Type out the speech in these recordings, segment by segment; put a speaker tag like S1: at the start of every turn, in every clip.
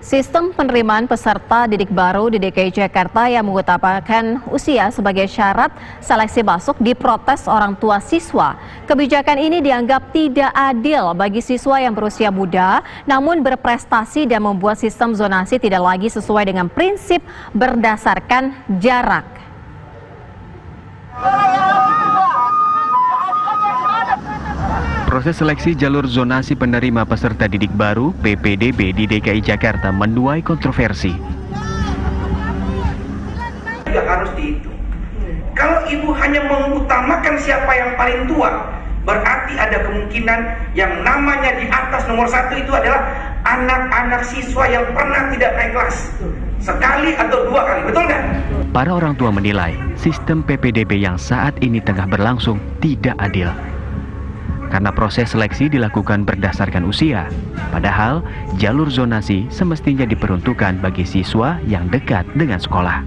S1: Sistem penerimaan peserta didik baru di DKI Jakarta yang mengutamakan usia sebagai syarat seleksi masuk diprotes orang tua siswa. Kebijakan ini dianggap tidak adil bagi siswa yang berusia muda, namun berprestasi dan membuat sistem zonasi tidak lagi sesuai dengan prinsip berdasarkan jarak.
S2: Proses seleksi jalur zonasi penerima peserta didik baru (PPDB) di DKI Jakarta menuai kontroversi.
S3: Tidak harus dihitung. Kalau ibu hanya mengutamakan siapa yang paling tua, berarti ada kemungkinan yang namanya di atas nomor 1 itu adalah anak-anak siswa yang pernah tidak naik kelas. Sekali atau 2 kali, betul nggak?
S2: Para orang tua menilai sistem PPDB yang saat ini tengah berlangsung tidak adil. Karena proses seleksi dilakukan berdasarkan usia, padahal jalur zonasi semestinya diperuntukkan bagi siswa yang dekat dengan sekolah.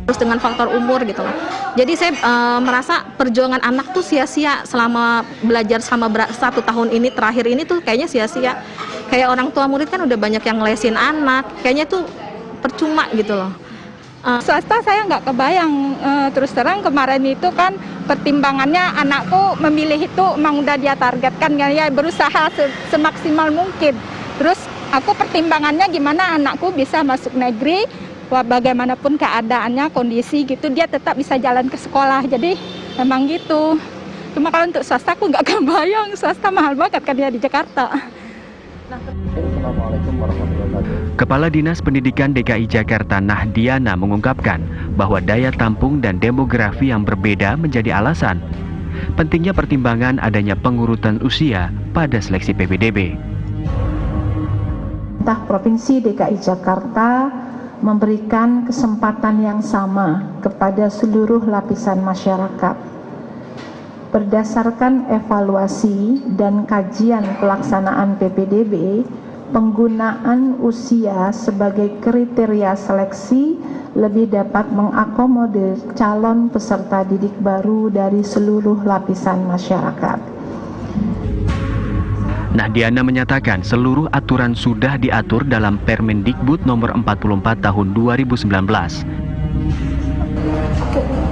S4: Terus dengan faktor umur gitu loh. Jadi saya merasa perjuangan anak tuh sia-sia selama belajar sama 1 tahun ini terakhir ini tuh kayaknya sia-sia. Kayak orang tua murid kan udah banyak yang ngelesin anak, kayaknya tuh percuma gitu loh.
S5: Swasta saya nggak kebayang, terus terang kemarin itu kan pertimbangannya anakku memilih itu emang udah dia targetkan ya berusaha semaksimal mungkin. Terus aku pertimbangannya gimana anakku bisa masuk negeri, bagaimanapun keadaannya, kondisi gitu dia tetap bisa jalan ke sekolah. Jadi memang gitu. Cuma kalau untuk swasta aku nggak kebayang, swasta mahal banget kan ya di Jakarta.
S2: Kepala Dinas Pendidikan DKI Jakarta Nahdiana mengungkapkan bahwa daya tampung dan demografi yang berbeda menjadi alasan pentingnya pertimbangan adanya pengurutan usia pada seleksi PPDB.
S6: Provinsi DKI Jakarta memberikan kesempatan yang sama kepada seluruh lapisan masyarakat. Berdasarkan evaluasi dan kajian pelaksanaan PPDB, penggunaan usia sebagai kriteria seleksi lebih dapat mengakomodir calon peserta didik baru dari seluruh lapisan masyarakat.
S2: Nahdiana menyatakan seluruh aturan sudah diatur dalam Permendikbud nomor 44 tahun 2019.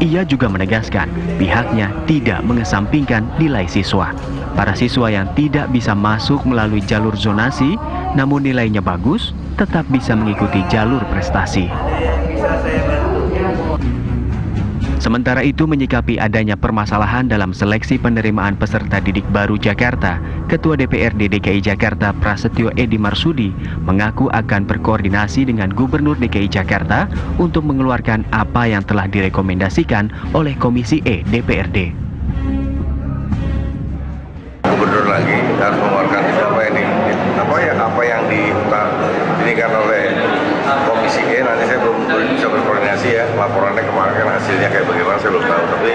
S2: Ia juga menegaskan pihaknya tidak mengesampingkan nilai siswa. Para siswa yang tidak bisa masuk melalui jalur zonasi, namun nilainya bagus, tetap bisa mengikuti jalur prestasi. Sementara itu, menyikapi adanya permasalahan dalam seleksi penerimaan peserta didik baru Jakarta, Ketua DPRD DKI Jakarta Prasetyo Edi Marsudi mengaku akan berkoordinasi dengan Gubernur DKI Jakarta untuk mengeluarkan apa yang telah direkomendasikan oleh Komisi E DPRD.
S7: Gubernur lagi harus mengeluarkan apa yang diberikan oleh Komisi E. Nanti saya belum bisa berkoordinasi ya, laporannya kemarin kan hasilnya kayak bagaimana saya belum tahu, tapi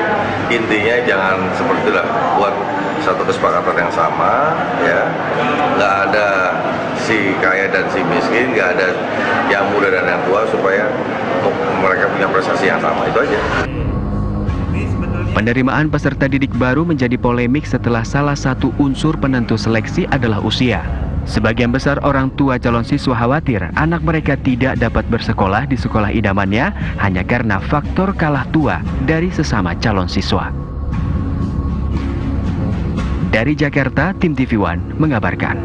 S7: intinya jangan seperti itulah, buat satu kesepakatan yang sama ya, nggak ada si kaya dan si miskin, nggak ada yang muda dan yang tua, supaya mereka punya prestasi yang sama, itu aja.
S2: Penerimaan peserta didik baru menjadi polemik setelah salah satu unsur penentu seleksi adalah usia. Sebagian besar orang tua calon siswa khawatir anak mereka tidak dapat bersekolah di sekolah idamannya hanya karena faktor kalah tua dari sesama calon siswa. Dari Jakarta, Tim TV One mengabarkan.